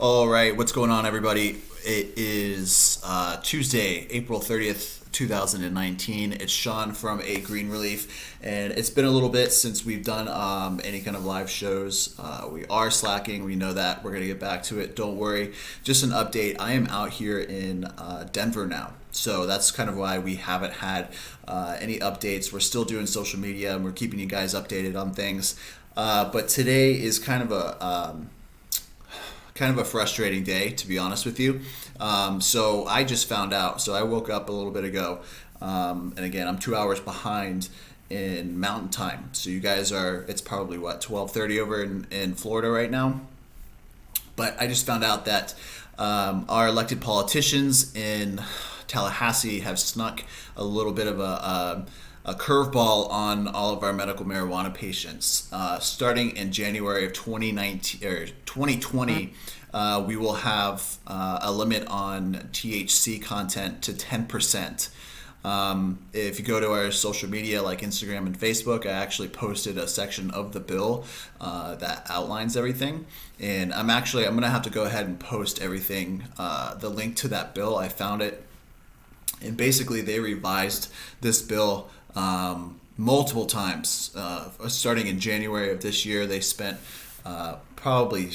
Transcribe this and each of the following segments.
All right, what's going on, everybody? It is Tuesday, April 30th, 2019. It's Sean from A Green Relief, and it's been a little bit since we've done any kind of live shows. We are slacking. We know that. We're going to get back to it. Don't worry. Just an update. I am out here in Denver now. So that's kind of why we haven't had any updates. We're still doing social media, and we're keeping you guys updated on things. But today is kind of a frustrating day, to be honest with you. So I just found out. So I woke up a little bit ago, and again, I'm 2 hours behind in Mountain Time. So you guys are, it's probably what, 12:30 over in Florida right now. But I just found out that our elected politicians in Tallahassee have snuck a little bit of a curveball on all of our medical marijuana patients. Starting in January of 2019 or 2020, we will have a limit on THC content to 10%. If you go to our social media like Instagram and Facebook, I actually posted a section of the bill that outlines everything. And I'm going to have to go ahead and post everything, the link to that bill. I found it. And basically they revised this bill multiple times. Starting in January of this year, they spent probably,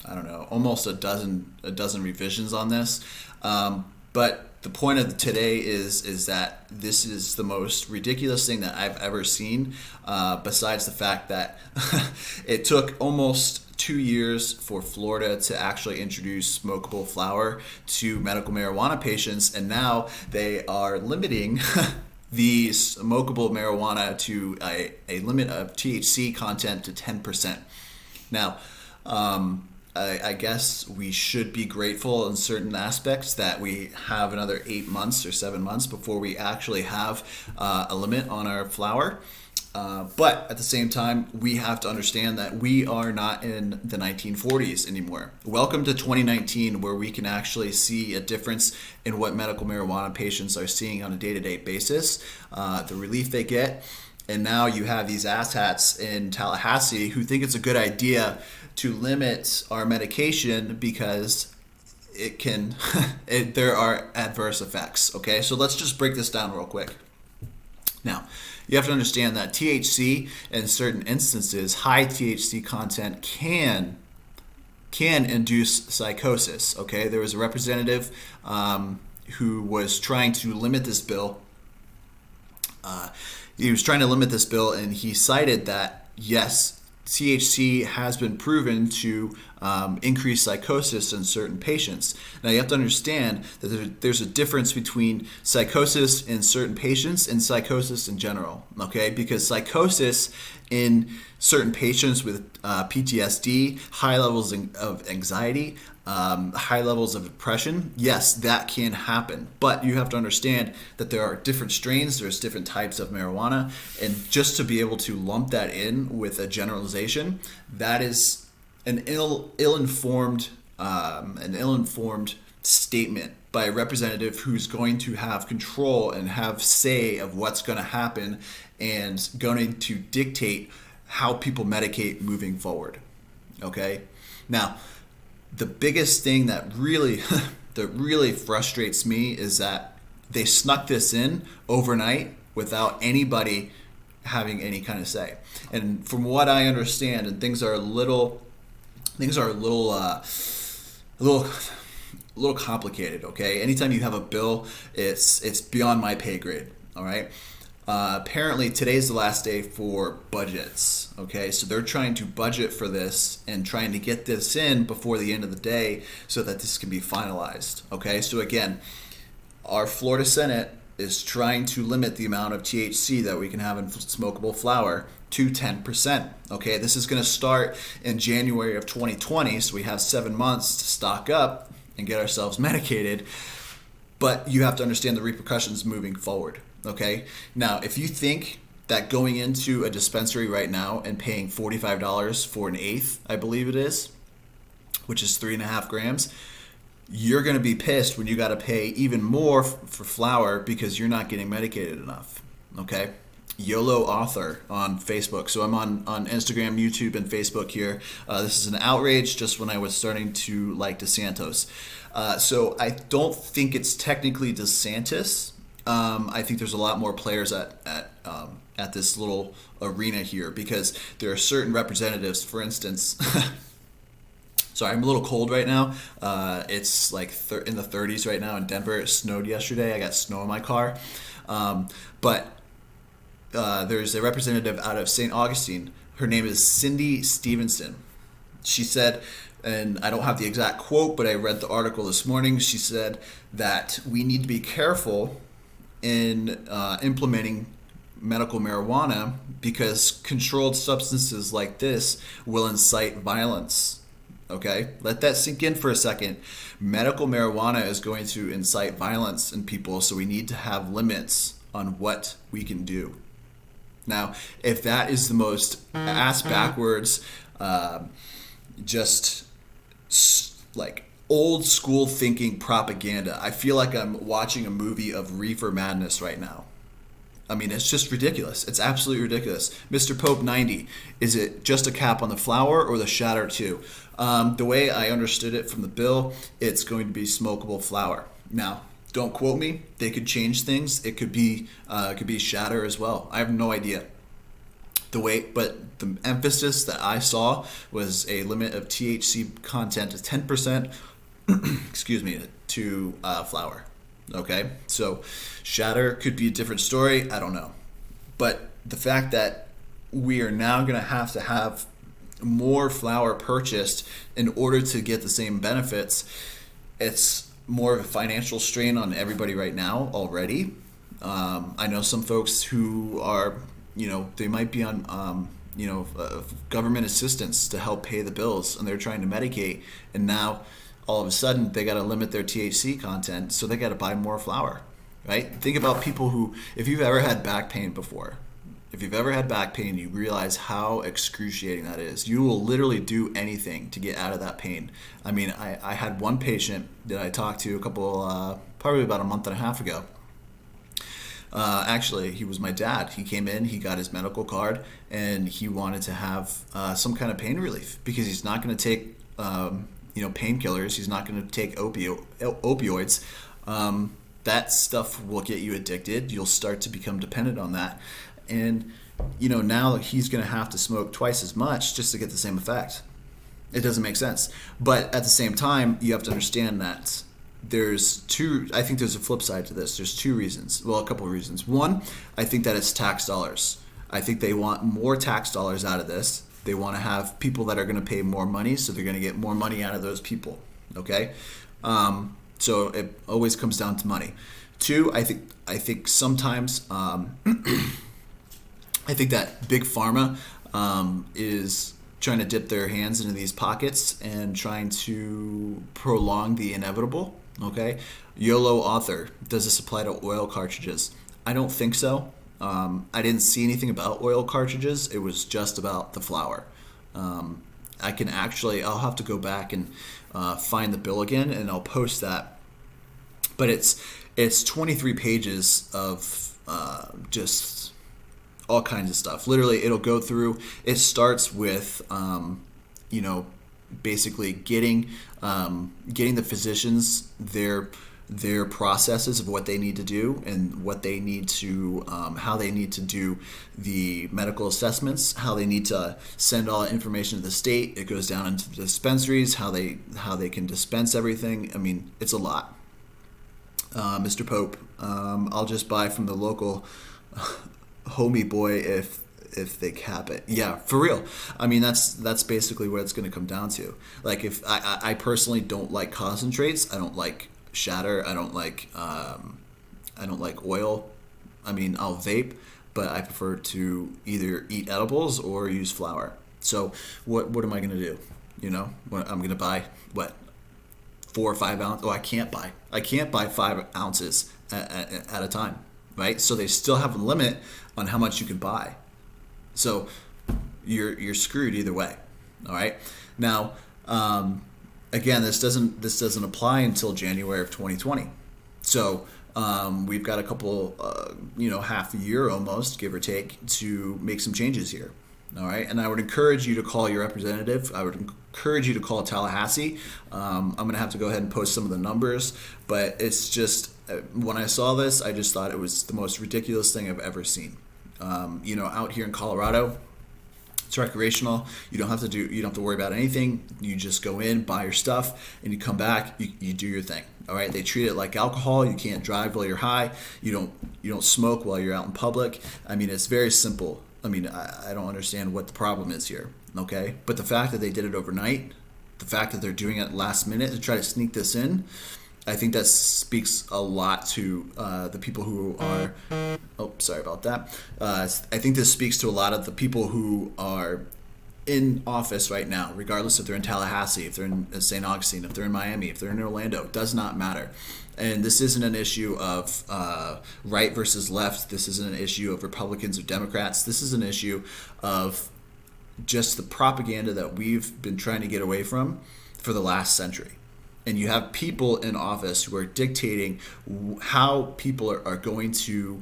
I don't know, almost a dozen revisions on this. But the point of today is that this is the most ridiculous thing that I've ever seen, besides the fact that it took almost 2 years for Florida to actually introduce smokable flower to medical marijuana patients, and now they are limiting the smokable marijuana to a limit of THC content to 10%. Now, I guess we should be grateful in certain aspects that we have another 8 months or 7 months before we actually have a limit on our flower. But at the same time, we have to understand that we are not in the 1940s anymore. Welcome to 2019, where we can actually see a difference in what medical marijuana patients are seeing on a day-to-day basis, the relief they get. And now you have these asshats in Tallahassee who think it's a good idea to limit our medication because it can, there are adverse effects. Okay, so let's just break this down real quick. Now, you have to understand that THC, in certain instances, high THC content can induce psychosis. Okay, there was a representative who was trying to limit this bill. He was trying to limit this bill, and he cited that yes, THC has been proven to increase psychosis in certain patients. Now you have to understand that there's a difference between psychosis in certain patients and psychosis in general, okay? Because psychosis in certain patients with PTSD, high levels of anxiety, high levels of depression, yes, that can happen. But you have to understand that there are different strains, there's different types of marijuana, and just to be able to lump that in with a generalization, that is an ill-informed statement by a representative who's going to have control and have say of what's going to happen and going to dictate how people medicate moving forward. Okay? Now, the biggest thing that really frustrates me is that they snuck this in overnight without anybody having any kind of say. And from what I understand, and things are a little complicated. Okay, anytime you have a bill, it's beyond my pay grade. All right. Apparently today's the last day for budgets. Okay, so they're trying to budget for this and trying to get this in before the end of the day so that this can be finalized. Okay, so again, our Florida Senate is trying to limit the amount of THC that we can have in smokable flower to 10%. Okay, this is going to start in January of 2020, so we have 7 months to stock up and get ourselves medicated. But you have to understand the repercussions moving forward. Okay, now if you think that going into a dispensary right now and paying $45 for an eighth, I believe it is, which is 3.5 grams, you're going to be pissed when you got to pay even more for flour because you're not getting medicated enough. Okay, YOLO Author on Facebook. So I'm on Instagram, YouTube, and Facebook here. This is an outrage just when I was starting to like DeSantis. So I don't think it's technically DeSantis. I think there's a lot more players at this little arena here, because there are certain representatives, for instance. Sorry, I'm a little cold right now. It's like in the 30s right now in Denver. It snowed yesterday. I got snow in my car. But there's a representative out of St. Augustine. Her name is Cindy Stevenson. She said, and I don't have the exact quote, but I read the article this morning. She said that we need to be careful in implementing medical marijuana because controlled substances like this will incite violence. Okay, let that sink in for a second. Medical marijuana is going to incite violence in people, so we need to have limits on what we can do. Now, if that is the most ass backwards, just like old school thinking propaganda, I feel like I'm watching a movie of Reefer Madness right now. I mean, it's just ridiculous. It's absolutely ridiculous. Mr. Pope 90, is it just a cap on the flower or the shatter too? The way I understood it from the bill, it's going to be smokable flower. Now, don't quote me. They could change things. It could be shatter as well. I have no idea. But the emphasis that I saw was a limit of THC content of 10%. Excuse me, to flower. Okay, so shatter could be a different story. I don't know, but the fact that we are now going to have more flower purchased in order to get the same benefits, it's more of a financial strain on everybody right now already. I know some folks who are, they might be on, government assistance to help pay the bills, and they're trying to medicate, and now all of a sudden they got to limit their THC content, so they got to buy more flower, right? Think about people who, if you've ever had back pain before, you realize how excruciating that is. You will literally do anything to get out of that pain. I mean, I had one patient that I talked to probably about a month and a half ago. Actually, he was my dad. He came in, he got his medical card, and he wanted to have some kind of pain relief because he's not going to take painkillers. He's not going to take opioids. That stuff will get you addicted. You'll start to become dependent on that. And, now he's going to have to smoke twice as much just to get the same effect. It doesn't make sense. But at the same time, you have to understand that I think there's a flip side to this. There's two reasons. Well, a couple of reasons. One, I think that it's tax dollars. I think they want more tax dollars out of this. They want to have people that are going to pay more money, so they're going to get more money out of those people. Okay, so it always comes down to money. Two, I think sometimes I think that big pharma is trying to dip their hands into these pockets and trying to prolong the inevitable. Okay, YOLO Author, does this apply to oil cartridges? I don't think so. I didn't see anything about oil cartridges. It was just about the flower. I'll have to go back and find the bill again, and I'll post that. But it's 23 pages of just all kinds of stuff. Literally, it'll go through. It starts with, basically getting the physicians their processes of what they need to do and what they need to, how they need to do the medical assessments, how they need to send all that information to the state. It goes down into the dispensaries, how they can dispense everything. I mean, it's a lot. Mr. Pope, I'll just buy from the local homie boy if they cap it. Yeah, for real. I mean, that's basically what it's going to come down to. Like, if I personally don't like concentrates, I don't like shatter, I don't like oil. I mean, I'll vape, but I prefer to either eat edibles or use flower. So what am I going to do? I'm going to buy 4 or 5 ounces. Oh, I can't buy 5 ounces at a time, right? So they still have a limit on how much you can buy. So you're screwed either way. All right. Now, again, this doesn't apply until January of 2020. So We've got a couple, half a year almost, give or take, to make some changes here. All right, and I would encourage you to call your representative. I would encourage you to call Tallahassee. I'm going to have to go ahead and post some of the numbers, but it's just when I saw this, I just thought it was the most ridiculous thing I've ever seen. Out here in Colorado, it's recreational. You don't have to worry about anything. You just go in, buy your stuff, and you come back. You do your thing. All right. They treat it like alcohol. You can't drive while you're high. You don't smoke while you're out in public. I mean, it's very simple. I mean, I don't understand what the problem is here. Okay. But the fact that they did it overnight, the fact that they're doing it last minute to try to sneak this in, I think that speaks a lot to the people who are. Oh, sorry about that. I think this speaks to a lot of the people who are in office right now, regardless if they're in Tallahassee, if they're in St. Augustine, if they're in Miami, if they're in Orlando. It does not matter. And this isn't an issue of right versus left. This isn't an issue of Republicans or Democrats. This is an issue of just the propaganda that we've been trying to get away from for the last century. And you have people in office who are dictating how people are going to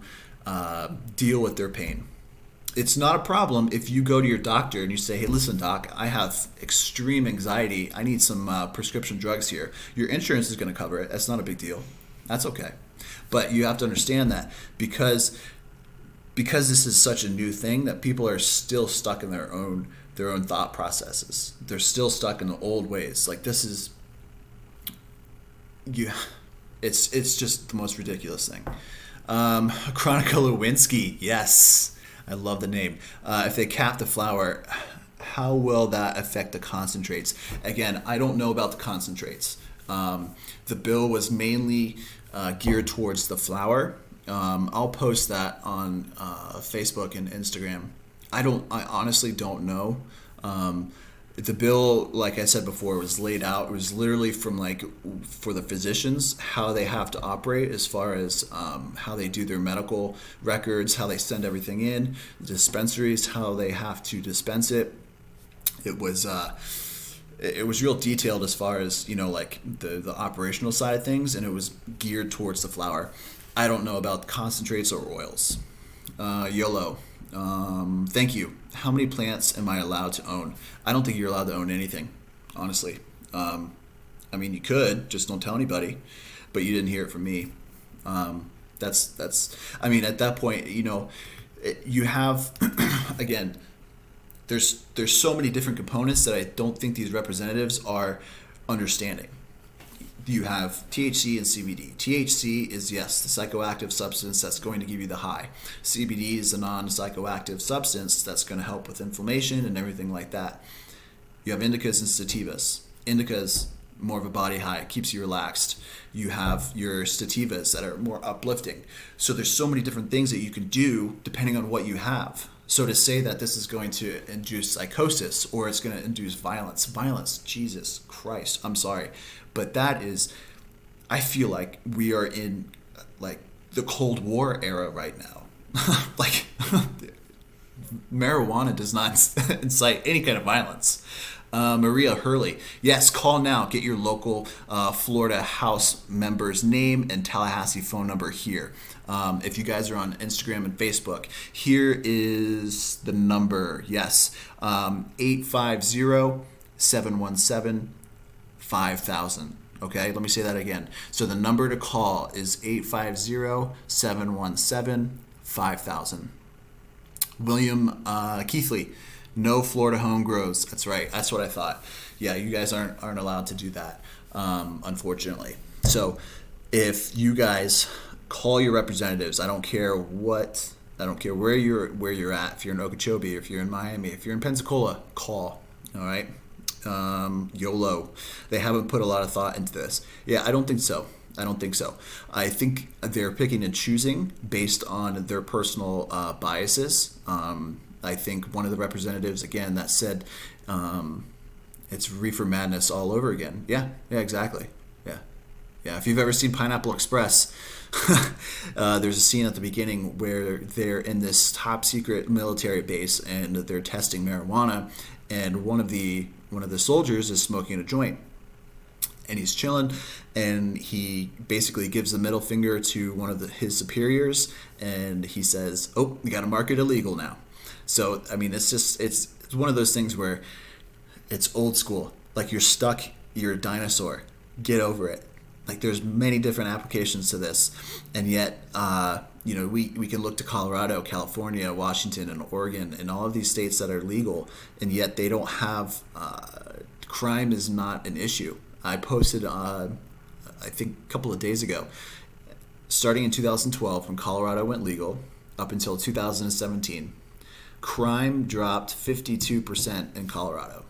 deal with their pain. It's not a problem if you go to your doctor and you say, hey, listen, doc, I have extreme anxiety. I need some prescription drugs here. Your insurance is going to cover it. That's not a big deal. That's okay. But you have to understand that because this is such a new thing, that people are still stuck in their own thought processes. They're still stuck in the old ways. Like this is... It's just the most ridiculous thing. Chronica Lewinsky, yes, I love the name. If they cap the flour, how will that affect the concentrates? Again, I don't know about the concentrates. The bill was mainly geared towards the flour. I'll post that on Facebook and Instagram. I honestly don't know. The bill, like I said before, was laid out. It was literally from for the physicians, how they have to operate as far as how they do their medical records, how they send everything in, the dispensaries, how they have to dispense it. It was real detailed as far as, the operational side of things, and it was geared towards the flour. I don't know about concentrates or oils. YOLO. Thank you. How many plants am I allowed to own? I don't think you're allowed to own anything, honestly. You could, just don't tell anybody, but you didn't hear it from me. At that point, you have, again, there's so many different components that I don't think these representatives are understanding. You have THC and CBD. THC is, yes, the psychoactive substance that's going to give you the high. CBD is a non-psychoactive substance that's going to help with inflammation and everything like that. You have indicas and sativas. Indicas, more of a body high, it keeps you relaxed. You have your sativas that are more uplifting. So there's so many different things that you can do depending on what you have. So to say that this is going to induce psychosis or it's going to induce violence, Jesus Christ, I'm sorry. But that is, I feel like we are in the Cold War era right now. Marijuana does not incite any kind of violence. Maria Hurley, yes, call now. Get your local Florida House member's name and Tallahassee phone number here. If you guys are on Instagram and Facebook, here is the number. Yes, 850-717-5000. Okay, let me say that again. So the number to call is 850-717-5000. William Keithley, no Florida home grows. That's right. That's what I thought. Yeah, you guys aren't allowed to do that, unfortunately. So if you guys call your representatives, I don't care where you're at. If you're in Okeechobee, if you're in Miami, if you're in Pensacola, call. All right. YOLO. They haven't put a lot of thought into this. Yeah, I don't think so. I think they're picking and choosing based on their personal biases. I think one of the representatives, again, that said it's reefer madness all over again. Yeah, exactly. Yeah. If you've ever seen Pineapple Express, there's a scene at the beginning where they're in this top secret military base and they're testing marijuana, and one of the soldiers is smoking a joint. and he's chilling, and he basically gives the middle finger to one of his superiors, and he says, "Oh, we got to mark it illegal now." So I mean, it's one of those things where it's old school. Like, you're stuck, you're a dinosaur. Get over it. Like, there's many different applications to this, and yet we can look to Colorado, California, Washington, and Oregon, and all of these states that are legal, and yet they don't have crime is not an issue. I posted, I think a couple of days ago, starting in 2012 when Colorado went legal up until 2017, crime dropped 52% in Colorado.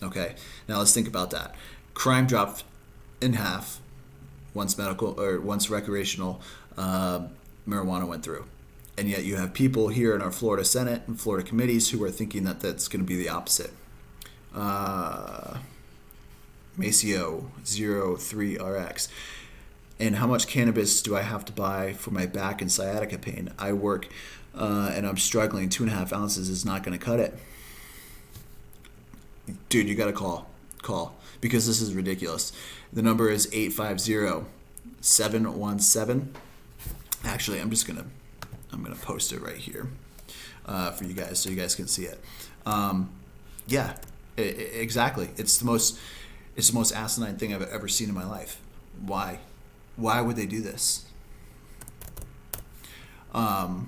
Okay, now let's think about that. Crime dropped in half once recreational marijuana went through. And yet you have people here in our Florida Senate and Florida committees who are thinking that that's going to be the opposite. Maceo 03RX. And how much cannabis do I have to buy for my back and sciatica pain? I work and I'm struggling. 2.5 ounces is not going to cut it. Dude, you got to call, because this is ridiculous. The number is 850-717. Actually, I'm going to post it right here for you guys so you guys can see it. Exactly. It's the most asinine thing I've ever seen in my life. Why would they do this? I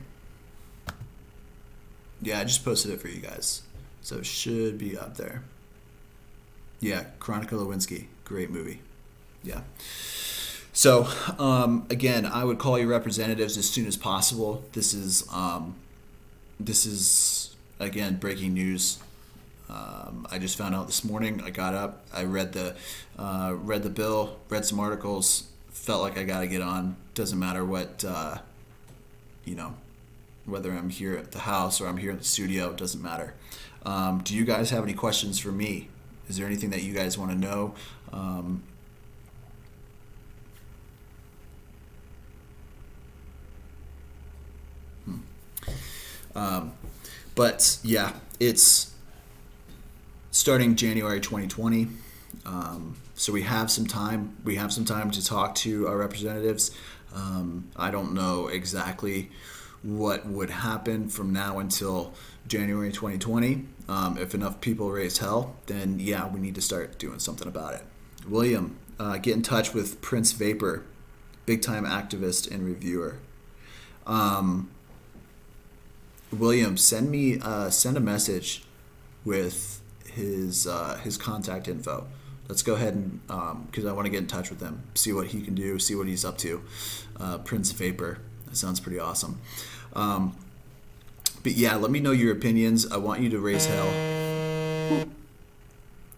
just posted it for you guys, so it should be up there. Yeah, Chronica Lewinsky, great movie. Yeah. So again, I would call your representatives as soon as possible. This is again breaking news. I just found out this morning. I got up, I read the bill, read some articles, felt like I got to get on. Doesn't matter what whether I'm here at the house or I'm here in the studio, it doesn't matter. Do you guys have any questions for me? Is there anything that you guys want to know? But yeah, it's starting January 2020. So we have some time. We have some time to talk to our representatives. I don't know exactly what would happen from now until January 2020. If enough people raise hell, then yeah, we need to start doing something about it. William, get in touch with Prince Vapor, big time activist and reviewer. William, send a message with his contact info. Let's go ahead and because I want to get in touch with him, see what he can do, see what he's up to. Prince Vapor, that sounds pretty awesome. But yeah, let me know your opinions. I want you to raise hell.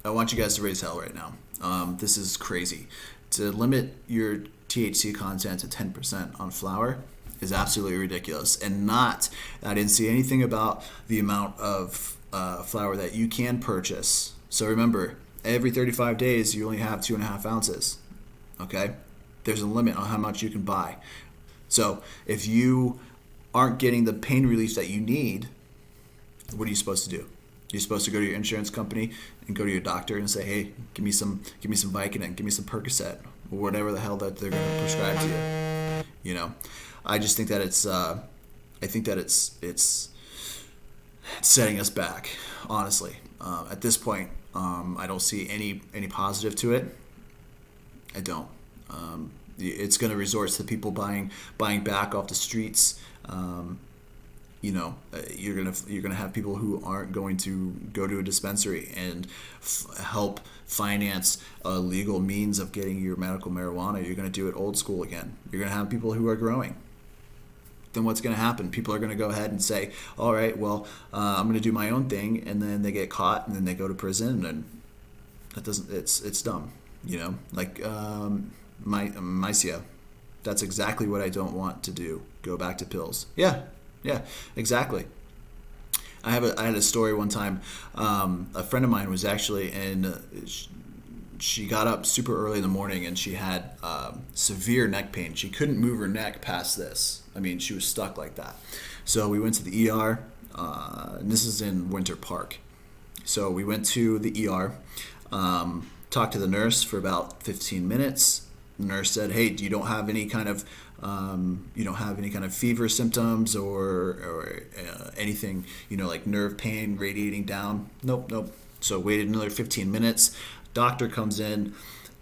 I want you guys to raise hell right now. This is crazy. To limit your THC content to 10% on flower is absolutely ridiculous. And I didn't see anything about the amount of flower that you can purchase. So remember, every 35 days you only have 2.5 ounces. Okay? There's a limit on how much you can buy. So if you aren't getting the pain relief that you need, what are you supposed to do? You're supposed to go to your insurance company and go to your doctor and say, "Hey, give me some Vicodin, give me some Percocet," or whatever the hell that they're going to prescribe to you. I just think that it's setting us back. Honestly, at this point, I don't see any positive to it. I don't. It's going to resort to people buying back off the streets. You're gonna have people who aren't going to go to a dispensary and help finance a legal means of getting your medical marijuana. You're gonna do it old school again. You're gonna have people who are growing. Then what's gonna happen? People are gonna go ahead and say, "All right, well, I'm gonna do my own thing," and then they get caught, and then they go to prison, and that doesn't. It's dumb. Like Mycia. That's exactly what I don't want to do. Go back to pills. Yeah, exactly. I had a story one time. A friend of mine was actually she got up super early in the morning and she had severe neck pain. She couldn't move her neck past this. I mean, she was stuck like that. So we went to the ER. And this is in Winter Park. So we went to the ER. Talked to the nurse for about 15 minutes. The nurse said, "Hey, you don't have any kind of fever symptoms or anything, like nerve pain radiating down." Nope, nope. So waited another 15 minutes. Doctor comes in,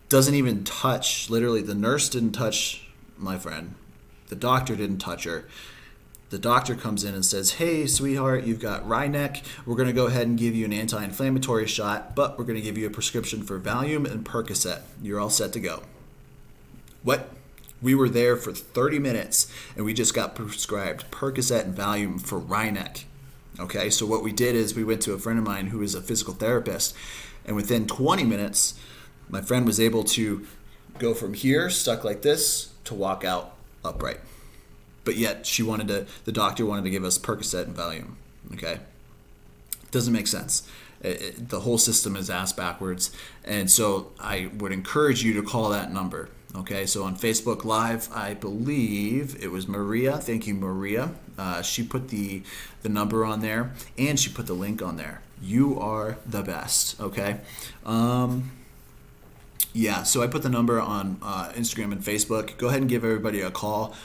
doesn't even touch. Literally, the nurse didn't touch my friend. The doctor didn't touch her. The doctor comes in and says, "Hey, sweetheart, you've got Rhineck. We're going to go ahead and give you an anti-inflammatory shot, but we're going to give you a prescription for Valium and Percocet. You're all set to go." What? We were there for 30 minutes, and we just got prescribed Percocet and Valium for Rhineck. Okay, so what we did is we went to a friend of mine who is a physical therapist, and within 20 minutes, my friend was able to go from here, stuck like this, to walk out upright. But yet the doctor wanted to give us Percocet and Valium. Okay, doesn't make sense. The whole system is ass backwards, and so I would encourage you to call that number. Okay, so on Facebook Live, I believe it was Maria. Thank you, Maria. She put the number on there, and she put the link on there. You are the best. Okay. Yeah, so I put the number on Instagram and Facebook. Go ahead and give everybody a call.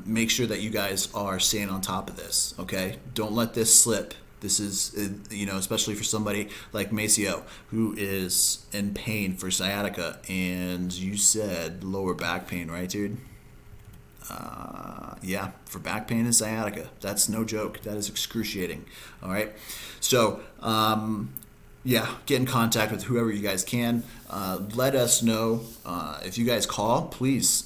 Make sure that you guys are staying on top of this, okay? Don't let this slip. This is, especially for somebody like Maceo, who is in pain for sciatica, and you said lower back pain, right, dude? Yeah, for back pain and sciatica. That's no joke. That is excruciating, all right? So, yeah, get in contact with whoever you guys can. Let us know if you guys call. Please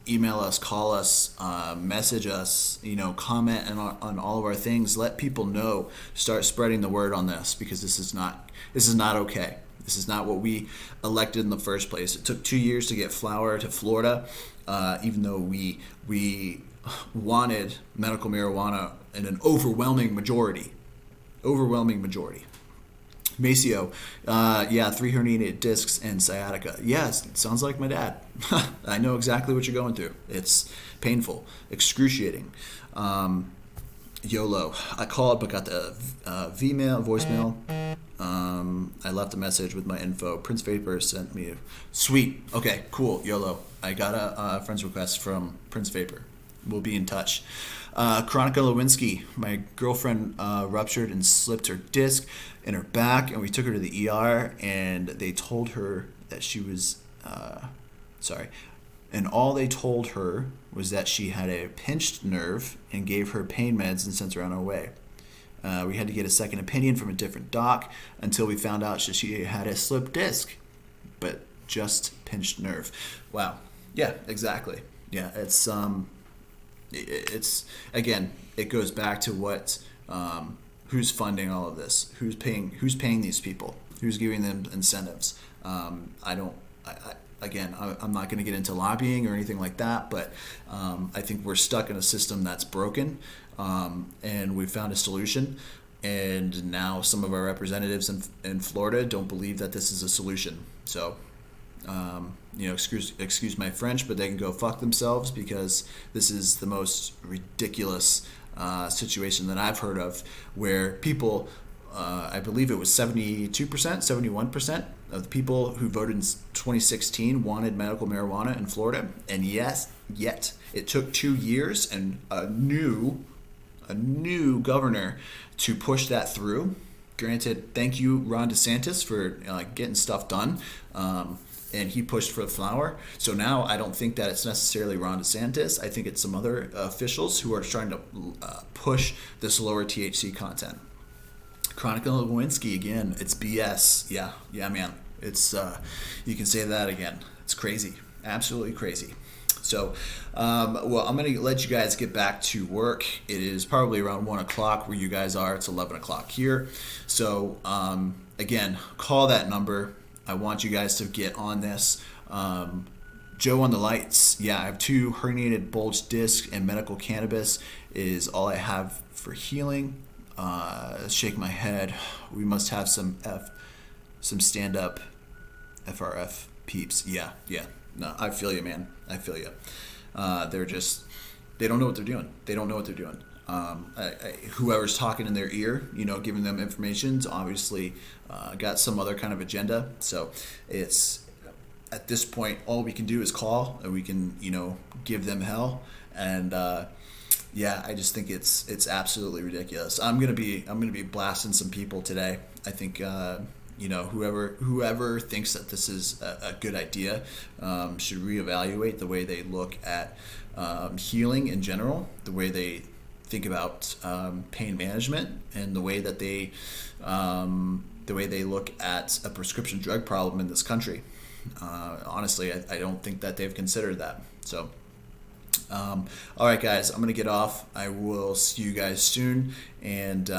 email us, call us, message us. Comment on all of our things. Let people know. Start spreading the word on this, because this is not okay. This is not what we elected in the first place. It took 2 years to get flower to Florida, even though we wanted medical marijuana in an overwhelming majority. Maceo, 3 herniated discs and sciatica. Yes, sounds like my dad. I know exactly what you're going through. It's painful, excruciating. YOLO. I called but got the voicemail. I left a message with my info. Prince Vapor sent me sweet. Okay, cool. YOLO. I got a friend's request from Prince Vapor. We'll be in touch. Chronica Lewinsky, my girlfriend ruptured and slipped her disc in her back, and we took her to the ER, and they told her that she was, and all they told her was that she had a pinched nerve and gave her pain meds and sent her on her way. We had to get a second opinion from a different doc until we found out that she had a slipped disc, but just pinched nerve. Wow. Yeah, exactly. Yeah, it's again, it goes back to what who's funding all of this, who's paying these people, who's giving them incentives. I'm not going to get into lobbying or anything like that, but I think we're stuck in a system that's broken, and we found a solution, and now some of our representatives in Florida don't believe that this is a solution. So excuse my French, but they can go fuck themselves, because this is the most ridiculous situation that I've heard of, where people, I believe it was 72%, 71% of the people who voted in 2016 wanted medical marijuana in Florida, and yet it took 2 years and a new governor to push that through. Granted, thank you, Ron DeSantis, for getting stuff done. And he pushed for the flower. So now I don't think that it's necessarily Ron DeSantis. I think it's some other officials who are trying to push this lower THC content. Chronica Lewinsky, again, it's BS. Yeah, man. It's you can say that again. It's crazy, absolutely crazy. So, I'm going to let you guys get back to work. It is probably around 1 o'clock where you guys are. It's 11 o'clock here. So, again, call that number. I want you guys to get on this. Joe on the lights. Yeah, I have 2 herniated bulge discs, and medical cannabis is all I have for healing. Shake my head. We must have some stand-up FRF peeps. Yeah. No, I feel you, man. I feel you. They don't know what they're doing. whoever's talking in their ear, giving them information's obviously got some other kind of agenda. So it's at this point, all we can do is call, and we can, give them hell. And yeah, I just think it's absolutely ridiculous. I'm gonna be blasting some people today. I think whoever thinks that this is a good idea should reevaluate the way they look at healing in general, the way they think about pain management, and the way they look at a prescription drug problem in this country. Honestly, I don't think that they've considered that. So, all right, guys, I'm going to get off. I will see you guys soon. And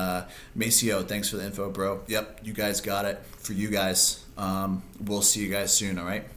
Maceo, thanks for the info, bro. Yep, you guys got it. For you guys, we'll see you guys soon, all right?